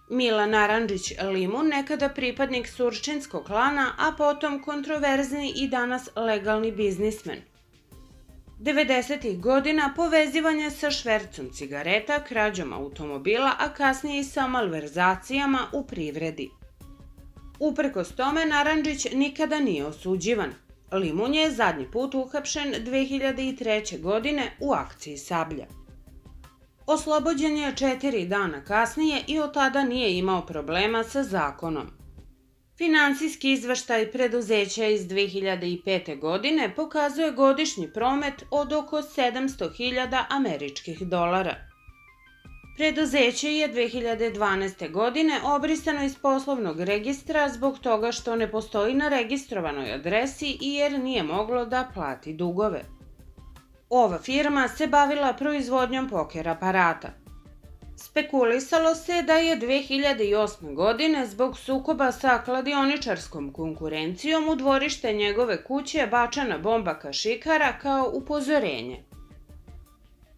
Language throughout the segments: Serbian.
Mila Narandžić Limun, nekada pripadnik surčinskog klana, a potom kontroverzni i danas legalni biznismen. 90. godina povezivanje sa švercom cigareta, krađom automobila, a kasnije i sa malverzacijama u privredi. Uprkos tome, Narandžić nikada nije osuđivan. Limun je zadnji put uhapšen 2003. godine u akciji Sablja. Oslobođen je 4 dana kasnije i od tada nije imao problema sa zakonom. Finansijski izveštaj preduzeća iz 2005. godine pokazuje godišnji promet od oko 700.000 američkih dolara. Preduzeće je 2012. godine obrisano iz poslovnog registra zbog toga što ne postoji na registrovanoj adresi i jer nije moglo da plati dugove. Ova firma se bavila proizvodnjom poker aparata. Spekulisalo se da je 2008. godine zbog sukoba sa kladioničarskom konkurencijom u dvorište njegove kuće bačena bomba kašikara kao upozorenje.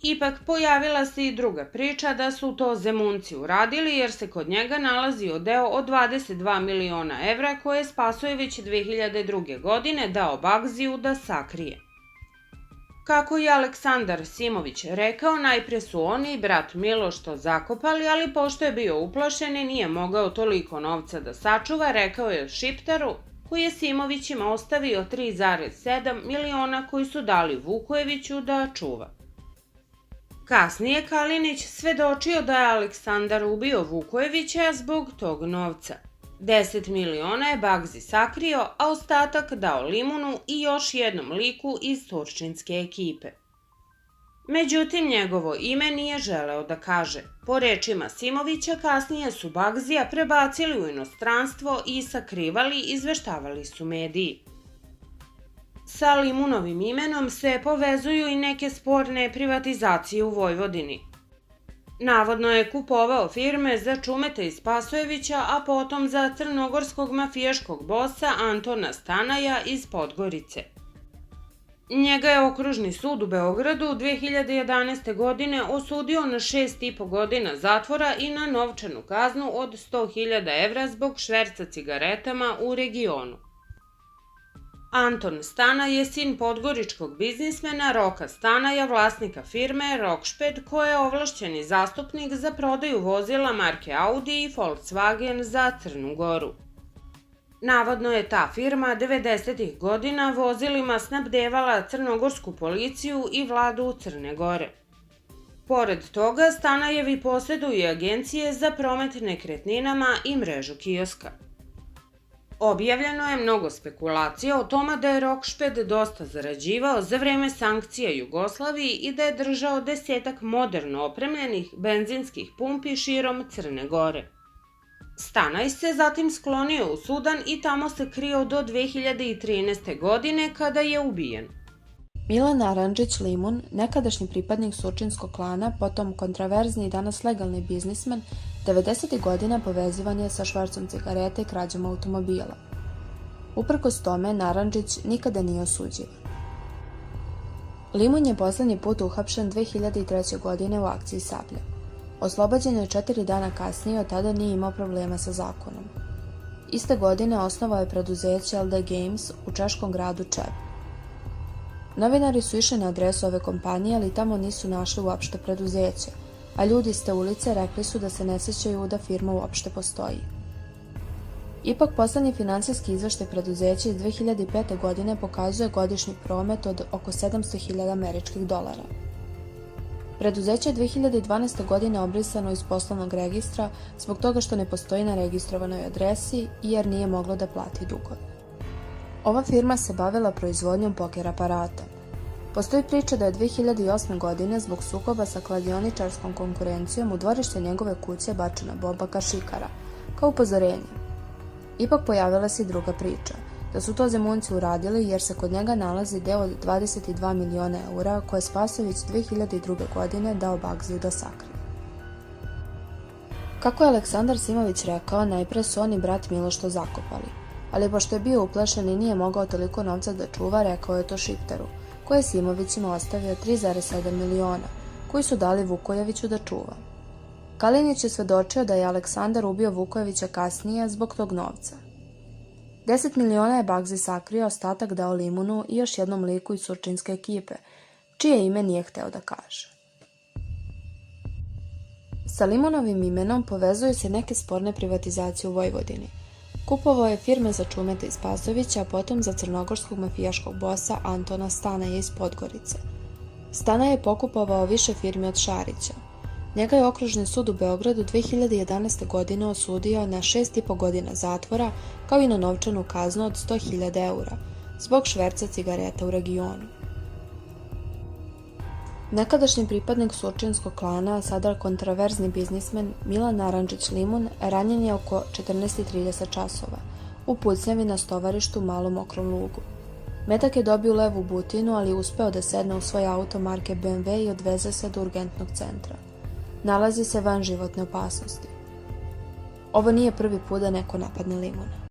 Ipak pojavila se i druga priča da su to Zemunci uradili jer se kod njega nalazio deo od 22 miliona evra koje je Spasojević 2002. godine dao Bagziju da sakrije. Kako je Aleksandar Simović rekao, najpre su oni i brat Miloš to zakopali, ali pošto je bio uplašen i nije mogao toliko novca da sačuva, rekao je Šiptaru, koji je Simovićima ostavio 3,7 miliona koji su dali Vukojeviću da čuva. Kasnije Kalinić svedočio da je Aleksandar ubio Vukojevića zbog tog novca. 10 miliona je Bagzi sakrio, a ostatak dao Limunu i još jednom liku iz surčinske ekipe. Međutim, njegovo ime nije želeo da kaže. Po rečima Simovića, kasnije su Bagzija prebacili u inostranstvo i sakrivali, izveštavali su mediji. Sa Limunovim imenom se povezuju i neke sporne privatizacije u Vojvodini. Navodno je kupovao firme za Čumeta i Spasojevića, a potom za crnogorskog mafijaškog bosa Antona Stanaja iz Podgorice. Njega je Okružni sud u Beogradu 2011. godine osudio na 6,5 godina zatvora i na novčanu kaznu od 100.000 evra zbog šverca cigaretama u regionu. Anton Stana je sin podgoričkog biznismena Roka Stanaja, vlasnika firme Rokšped, koja je ovlašćeni zastupnik za prodaju vozila marke Audi i Volkswagen za Crnu Goru. Navodno je ta firma 90. godina vozilima snabdevala crnogorsku policiju i vladu Crne Gore. Pored toga, Stanajevi posjeduju agencije za promet nekretninama i mrežu kioska. Objavljeno je mnogo spekulacija o tome da je Rokšped dosta zarađivao za vreme sankcija Jugoslaviji i da je držao 10 moderno opremljenih benzinskih pumpi širom Crne Gore. Stanaj se zatim sklonio u Sudan i tamo se krio do 2013. godine kada je ubijen. Mila Narandžić Limun, nekadašnji pripadnik surčinskog klana, potom kontraverzni i danas legalni biznismen, 90. godina povezivan je sa švercom cigareta i krađom automobila. Uprkos tome, Narandžić nikada nije osuđivan. Limun je poslednji put uhapšen 2003. godine u akciji Sablja. Oslobođen je 4 dana kasnije, od tada nije imao problema sa zakonom. Iste godine osnovao je preduzeće LD Games u češkom gradu Čep. Novinari su išli na adresu ove kompanije, ali tamo nisu našli uopšte preduzeće, a ljudi iz te ulice rekli su da se ne sjećaju da firma uopšte postoji. Ipak, poslednji finansijski izveštaj preduzeća iz 2005. godine pokazuje godišnji promet od oko 700.000 američkih dolara. Preduzeće je 2012. godine obrisano iz poslovnog registra zbog toga što ne postoji na registrovanoj adresi i jer nije moglo da plati dugove. Ova firma se bavila proizvodnjom poker aparata. Postoji priča da je 2008. godine zbog sukoba sa kladioničarskom konkurencijom u dvorište njegove kuće bačena bomba kašikara, kao upozorenje. Ipak pojavila se i druga priča, da su to Zemunci uradili jer se kod njega nalazi deo od 22 miliona eura koje je Spasojević 2002. godine dao Bagziju da sakrije. Kako je Aleksandar Simović rekao, najpre su on i brat Miloš to zakopali, ali pošto je bio uplašen i nije mogao toliko novca da čuva, rekao je to Šiptaru, koji je Simovićima ostavio 3,7 miliona, koji su dali Vukojeviću da čuva. Kalinić je svedočio da je Aleksandar ubio Vukojevića kasnije zbog tog novca. 10 miliona je Bagzi sakrio, ostatak dao Limunu i još jednom liku iz surčinske ekipe, čije ime nije hteo da kaže. Sa Limunovim imenom povezuju se neke sporne privatizacije u Vojvodini. Kupovao je firme za Čumeta iz Pazovića, a potom za crnogorskog mafijaškog bosa Antona Stanaja iz Podgorice. Stanaj je pokupovao više firmi od Šarića. Njega je Okružni sud u Beogradu 2011. godine osudio na 6,5 godina zatvora, kao i na novčanu kaznu od 100.000 eura, zbog šverca cigareta u regionu. Nekadašnji pripadnik surčinskog klana, a sada kontraverzni biznismen Milan Narandžić Limun ranjen je oko 14:30 časova u pucnjavi na stovarištu u Malom Mokrom Lugu. Metak je dobio levu butinu, ali je uspeo da sedne u svoj auto marke BMW i odveze se do urgentnog centra. Nalazi se van životne opasnosti. Ovo nije prvi put da neko napadne Limuna.